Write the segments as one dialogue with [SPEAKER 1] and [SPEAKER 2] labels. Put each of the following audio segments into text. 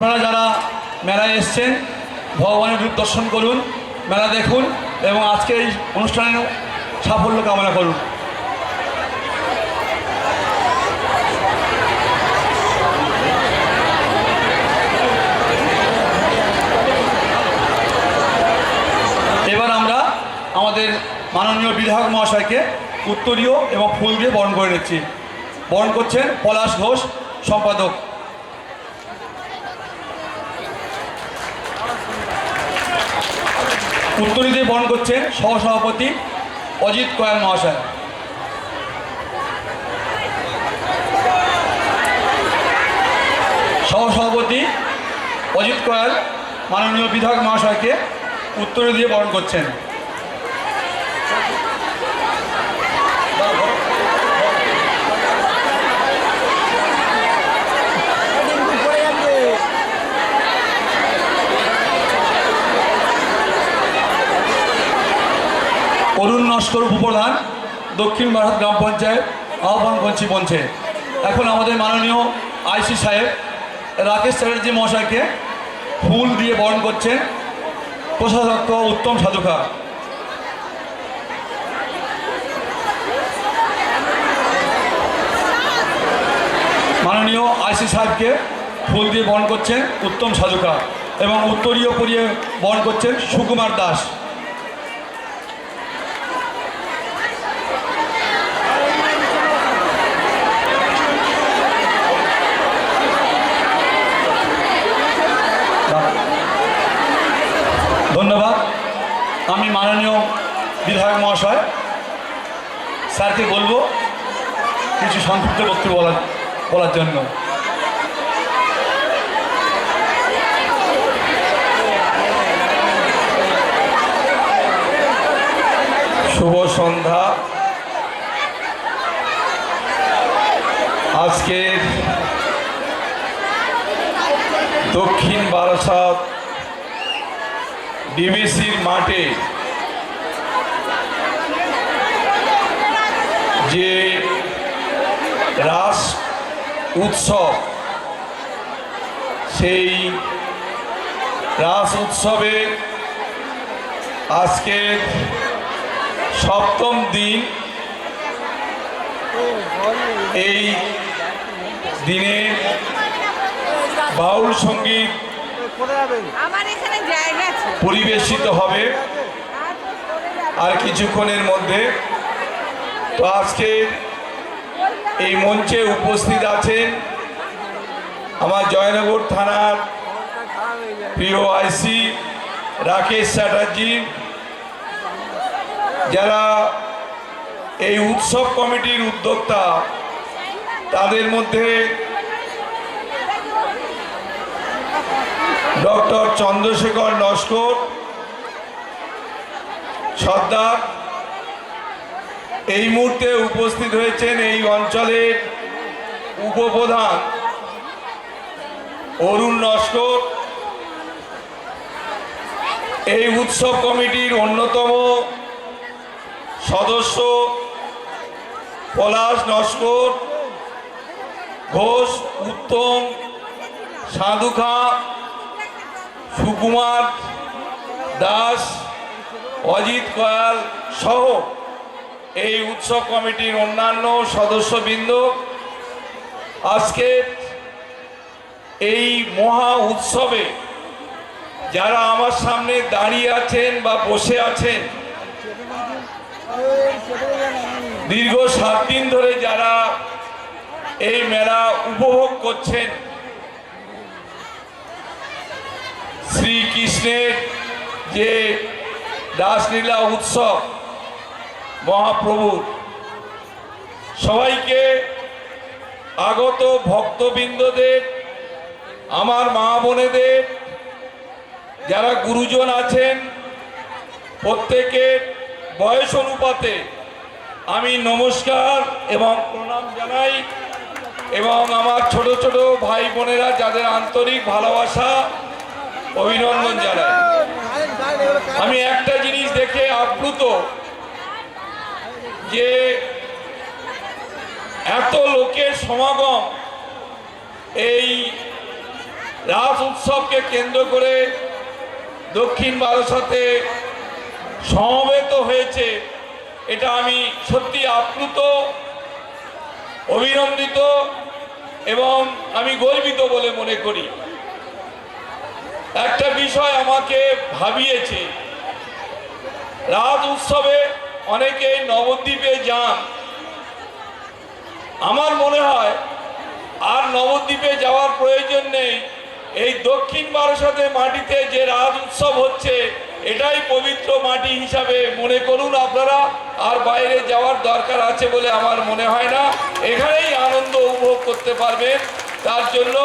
[SPEAKER 1] আপনারা যারা মেলায় এসছেন ভগবানের রূপ দর্শন করুন, মেলা দেখুন এবং আজকে এই অনুষ্ঠানের সাফল্য কামনা করুন। এবার আমরা আমাদের মাননীয় বিধায়ক মহাশয়কে উত্তরীয় এবং ফুল দিয়ে বরণ করে নিচ্ছি। বরণ করছেন পলাশ ঘোষ সম্পাদক। উত্তরী দিয়ে বরণ করছেন সহসভাপতি অজিত কয়াল মহাশয়। সহসভাপতি অজিত কয়াল মাননীয় বিধায়ক মহাশয়কে উত্তরী দিয়ে বরণ করছেন। অরুণ নস্কর উপপ্রধান, দক্ষিণ বারাহাত গ্রাম পঞ্চায়েত আহ্বান করছি মঞ্চে। এখন আমাদের মাননীয় আইসি সাহেব রাকেশ চ্যাটার্জি মহাশয়কে ফুল দিয়ে বরণ করছেন কোষাধ্যক্ষ উত্তম সাধুকা। মাননীয় আইসি সাহেবকে ফুল দিয়ে বরণ করছেন উত্তম সাধুকা এবং উত্তরীয় পরিয়ে বরণ করছেন সুকুমার দাস। ধন্যবাদ। আমি মাননীয় বিধায়ক মহাশয় স্যারকে বলবো কিছু সংক্ষিপ্ত বক্তব্য বলার জন্য।
[SPEAKER 2] শুভ সন্ধ্যা। আজকের দক্ষিণ বারাসাত ডিবিসির মাঠে যে রাস উৎসব, সেই রাস উৎসবে আজকের সপ্তম দিন। এই দিনে বাউল সঙ্গীত পরিবেশিত হবে আর কিছুক্ষণের মধ্যে। তো আজকে এই মঞ্চে উপস্থিত আছেন আমার জয়নগর থানার প্রিয় আইসি রাকেশ চ্যাটার্জি, যারা এই উৎসব কমিটির উদ্যোক্তা, তাদের মধ্যে ডক্টর চন্দ্রশেখর নস্কর সর্দার। এই মুহূর্তে উপস্থিত হয়েছেন এই অঞ্চলের উপপ্রধান অরুণ নস্কর। এই উৎসব কমিটির অন্যতম সদস্য পলাশ নস্কর ঘোষ, উত্তম সাধুখা, সুকুমার দাস, অজিত কয়াল সহ এই উৎসব কমিটির অন্যান্য সদস্যবৃন্দ আজকে এই মহা উৎসবে যারা আমার সামনে দাঁড়িয়ে আছেন বা বসে আছেন, দীর্ঘ 7 দিন ধরে যারা এই মেলা উপভোগ করছেন, শ্রীকৃষ্ণের যে রাসলীলা উৎসব মহাপ্রভুর, সবাইকে আগত ভক্তবৃন্দদের, আমার মা বোনেদের, যারা গুরুজন আছেন, প্রত্যেকের বয়স অনুপাতে আমি নমস্কার এবং প্রণাম জানাই এবং আমার ছোট ছোট ভাই বোনেরা যাদের আন্তরিক ভালোবাসা অভিনন্দন জানাই। আমি একটা জিনিস দেখে আপ্লুত যে এত লোকের সমাগম এই রাস উৎসবকে কেন্দ্র করে দক্ষিণ বারাসাতে সমবেত হয়েছে, এটা আমি সত্যি আপ্লুত, অভিনন্দিত এবং আমি গর্বিত বলে মনে করি। একটা বিষয় আমাকে ভাবিয়েছে, রাত উৎসবে অনেকে নবদ্বীপে যান, আমার মনে হয় আর নবদ্বীপে যাওয়ার প্রয়োজন নেই। এই দক্ষিণ বারাসাতে মাটিতে যে রাত উৎসব হচ্ছে এটাই পবিত্র মাটি হিসাবে মনে করুন আপনারা, আর বাইরে যাওয়ার দরকার আছে বলে আমার মনে হয় না। এখানেই আনন্দ উপভোগ করতে পারবেন। তার জন্য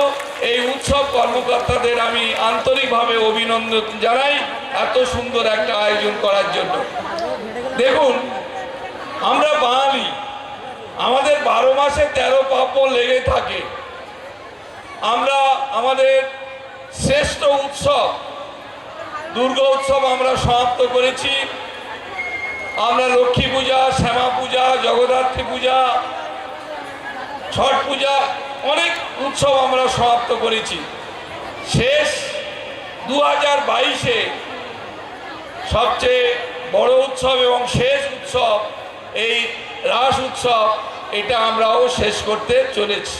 [SPEAKER 2] এই উৎসব কর্মকর্তাদের আমি আন্তরিকভাবে অভিনন্দন জানাই এত সুন্দর একটা আয়োজন করার জন্য। দেখুন, আমরা বাঙালি, আমাদের 12 মাসে 13 পার্বণ লেগে থাকে। আমরা আমাদের শ্রেষ্ঠ উৎসব দুর্গা উৎসব আমরা সমাপ্ত করেছি। আমরা লক্ষ্মী পূজা, শ্যামা পূজা, জগদ্ধাত্রী পূজা, ছট পূজা, অনেক উৎসব আমরা সমাপ্ত করেছি। শেষ 2022-এ সবচেয়ে বড় উৎসব এবং শেষ উৎসব এই রাস উৎসব, এটা আমরাও শেষ করতে চলেছি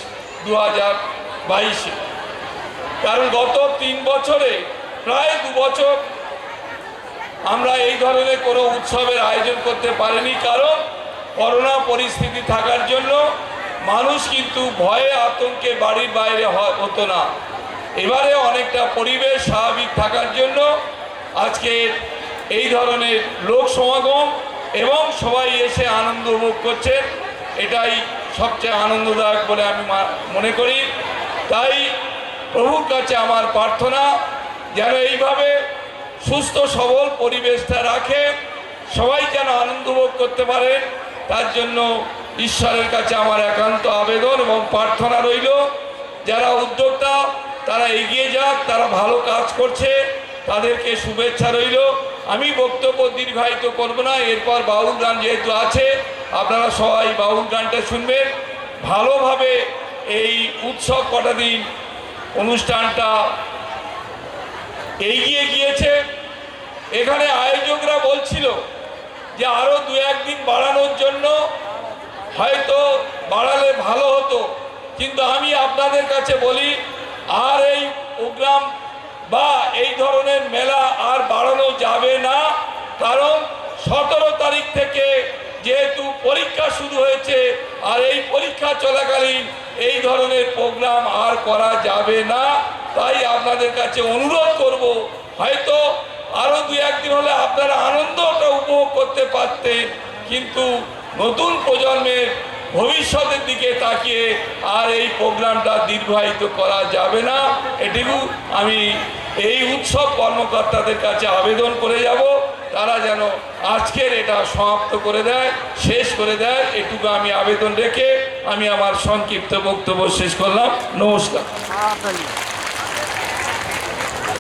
[SPEAKER 2] 2022-এ। কারণ গত 3 বছরে, প্রায় 2 বছর আমরা এই ধরনের কোনো উৎসবের আয়োজন করতে পারিনি, কারণ করোনা পরিস্থিতি থাকার জন্য মানুষ কিন্তু ভয়ে আতঙ্কে বাড়ির বাইরে হতো না। এবারে অনেকটা পরিবেশ স্বাভাবিক থাকার জন্য আজকে এই ধরনের লোক সমাগম এবং সবাই এসে আনন্দ উপভোগ করছে, এটাই সবচেয়ে আনন্দদায়ক বলে আমি মনে করি। তাই প্রভুর কাছে আমার প্রার্থনা যেন এইভাবে সুস্থ সবল পরিবেশটা রাখে, সবাই যেন আনন্দ উপভোগ করতে পারে। তার জন্য ঈশ্বরের কাছে আমার একান্ত আবেদন এবং প্রার্থনা রইল। যারা উদ্যোক্তা তারা এগিয়ে যাক, তারা ভালো কাজ করছে, তাদেরকে শুভেচ্ছা রইল। আমি বক্তব্য দীর্ঘায়িত করব না, এরপর বাউল গান যেহেতু আছে আপনারা সবাই বাউল গানটা শুনবেন। ভালোভাবে এই উৎসব কটা দিন অনুষ্ঠানটা এগিয়ে গিয়েছে। এখানে আয়োজকরা বলছিল যে আরও 2-1 দিন বাড়ানোর জন্য, হয়তো বাড়ালে ভালো হতো, কিন্তু আমি আপনাদের কাছে বলি আর এই প্রোগ্রাম বা এই ধরনের মেলা আর বাড়ানো যাবে না। কারণ 17 তারিখ থেকে যেহেতু পরীক্ষা শুরু হয়েছে, আর এই পরীক্ষা চলাকালীন এই ধরনের প্রোগ্রাম আর করা যাবে না। তাই আপনাদের কাছে অনুরোধ করব, হয়তো আরও 2-1 দিন হলে আপনারা আনন্দটা উপভোগ করতে পারতেন, কিন্তু নতুন প্রজন্মের ভবিষ্যতের দিকে তাকিয়ে আর এই প্রোগ্রামটা দীর্ঘায়িত করা যাবে না। এটুকু আমি এই উৎসব কর্মকর্তাদের কাছে আবেদন করে যাব, তারা যেন আজকের এটা সমাপ্ত করে দেয়, শেষ করে দেয়, এটুকু আমি আবেদন রেখে আমি আমার সংক্ষিপ্ত বক্তব্য শেষ করলাম। নমস্কার।